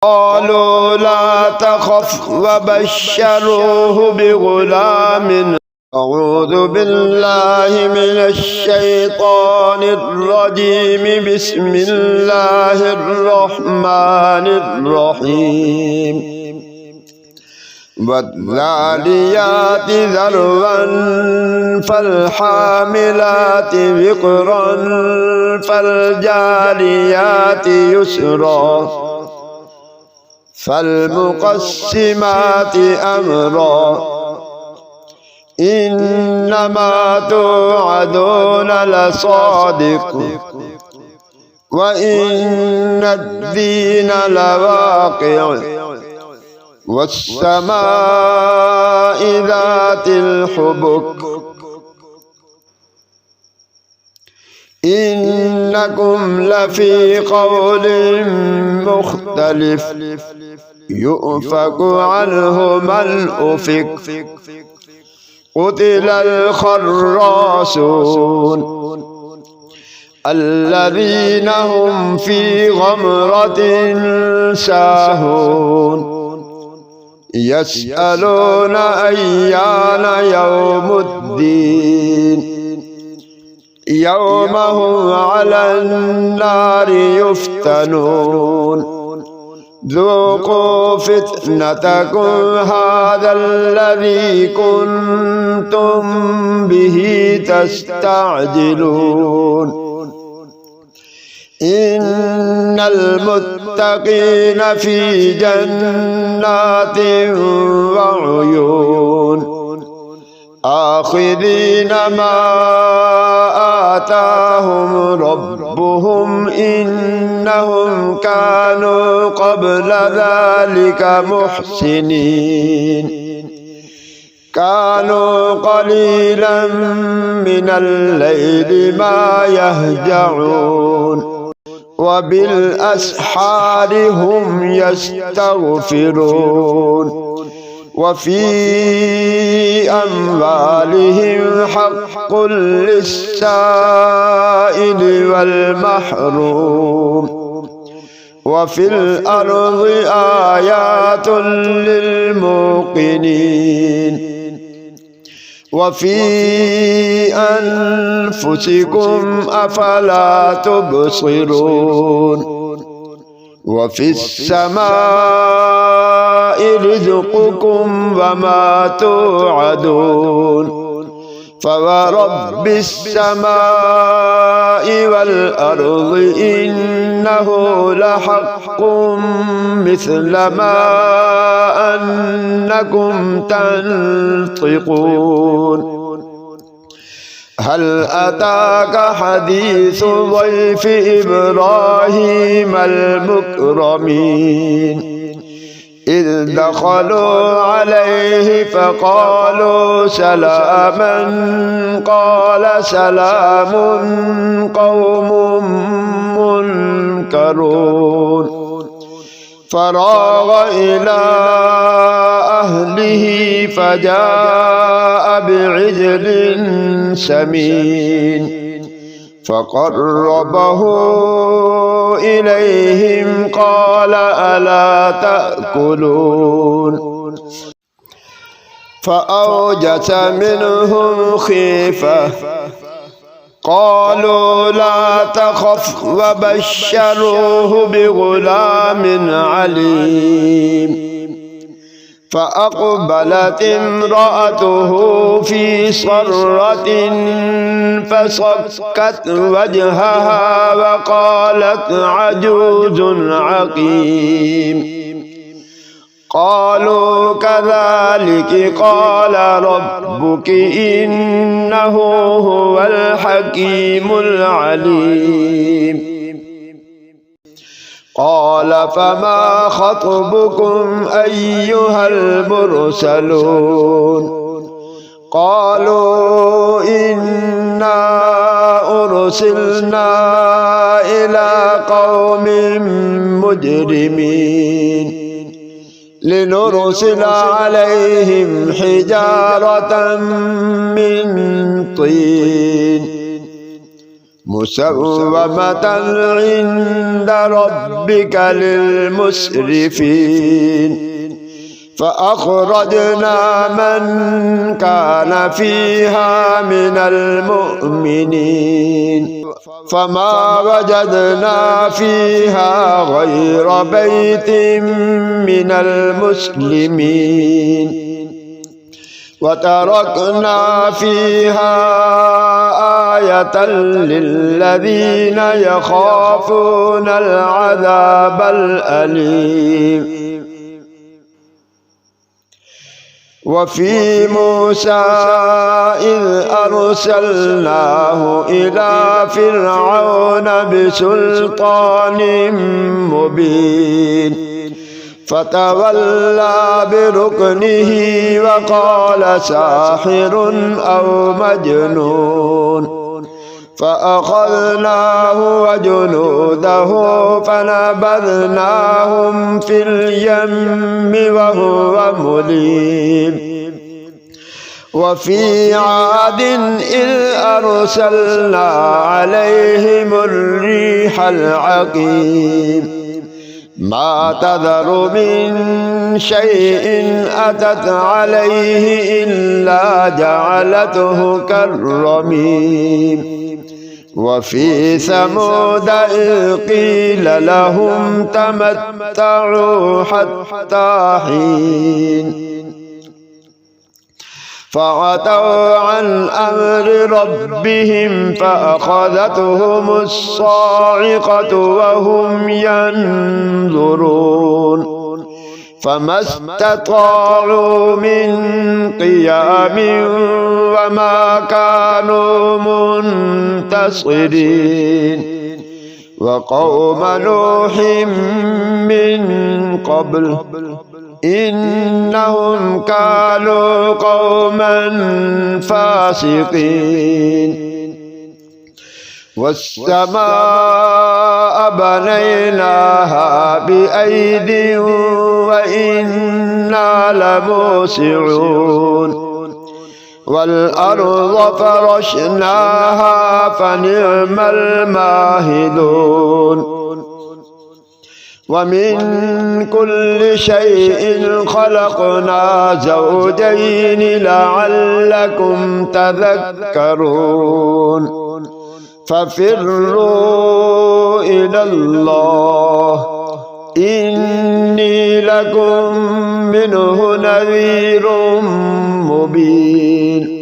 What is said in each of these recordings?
قالوا لا تخف وبشروه بغلام. أعوذ بالله من الشيطان الرجيم. بسم الله الرحمن الرحيم. والذاريات ذروا فالحاملات وقرا فالجاريات يسرا فالمقسمات أمرا إنما توعدون لصادق وإن الدين لواقع والسماء ذات الحبك إنكم لفي قول مختلف يؤفك عنه من أفك قتل الخراصون الذين هم في غمرة ساهون يسألون أيان يوم الدين يوم هم على النار يفتنون ذوقوا فتنتكم هذا الذي كنتم به تستعجلون إن المتقين في جنات وعيون آخذين ما آتاهم ربهم إنهم كانوا قبل ذلك محسنين كانوا قليلا من الليل ما يهجعون وبالأسحار هم يستغفرون وفي أموالهم حق للسائل والمحروم وفي الأرض آيات للموقنين وفي أنفسكم أفلا تبصرون وفي السماء رزقكم وما توعدون فورب السماء والأرض إنه لحق مثل ما أنكم تنطقون هل أتاك حديث ضيف إبراهيم المكرمين إذ دخلوا عليه فقالوا سلاما قال سلام قوم منكرون فراغ إلى أهله فجاء بعجل سمين فقربه إليهم قال ألا تأكلون فأوجس منهم خيفة قالوا لا تخف وبشروه بغلام عليم فأقبلت امرأته في صرة فصكت وجهها وقالت عجوز عقيم قالوا كذلك قال ربك إنه هو الحكيم العليم قال فما خطبكم أيها المرسلون قالوا إنا أرسلنا إلى قوم مجرمين لنرسل عليهم حجارة من طين مسومة عند ربك للمسرفين فأخرجنا من كان فيها من المؤمنين فما وجدنا فيها غير بيت من المسلمين وتركنا فيها آية للذين يخافون العذاب الأليم وفي موسى إذ أرسلناه إلى فرعون بسلطان مبين فتولى بركنه وقال ساحر أو مجنون فأخذناه وجنوده فنبذناهم في اليم وهو مليم وفي عاد إذ أرسلنا عليهم الريح العقيم ما تذر من شيء أتت عليه إلا جعلته كالرميم وفي ثمود إذ قيل لهم تمتعوا حتى حين فعتوا عن أمر ربهم فأخذتهم الصاعقة وهم ينظرون فما استطاعوا من قيام وما كانوا منتصرين وقوم نوح من قبل إنهم كانوا قوما فاسقين والسماء بنيناها بأيد وإنا لموسعون والأرض فرشناها فنعم الماهدون ومن كل شيء خلقنا زوجين لعلكم تذكرون ففروا إلى الله إني لكم منه نذير مبين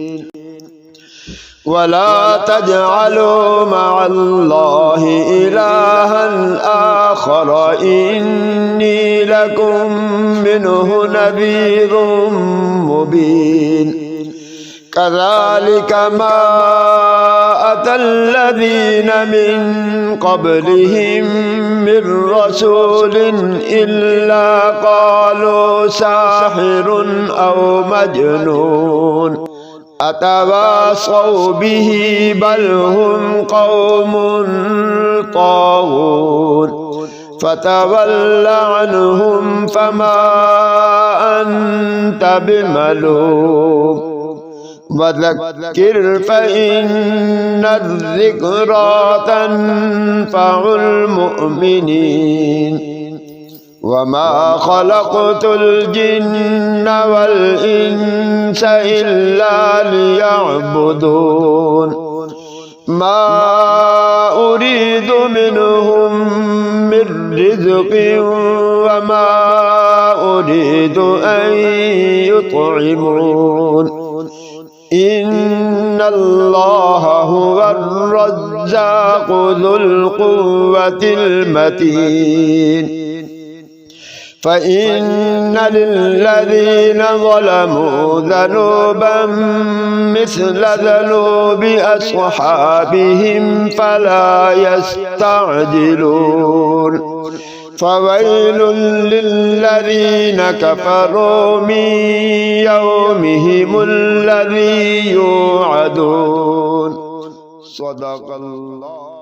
ولا تجعلوا مع الله إلها آخر إني لكم منه نذير مبين كذلك ما أتى الذين من قبلهم من رسول إلا قالوا ساحر أو مجنون أتواصوا به بل هم قوم طاغون فتول عنهم فما أنت بملوم وذكر فإن الذكرى تنفع المؤمنين وما خلقت الجن والإنس إلا ليعبدون ما أريد منهم من رزق وما أريد أن يطعمون إن الله هو الرزاق ذو القوة المتين فإن للذين ظلموا ذنوبا مثل ذنوب أصحابهم فلا يستعجلون فويل للذين كفروا من يومهم الذي يوعدون صدق الله.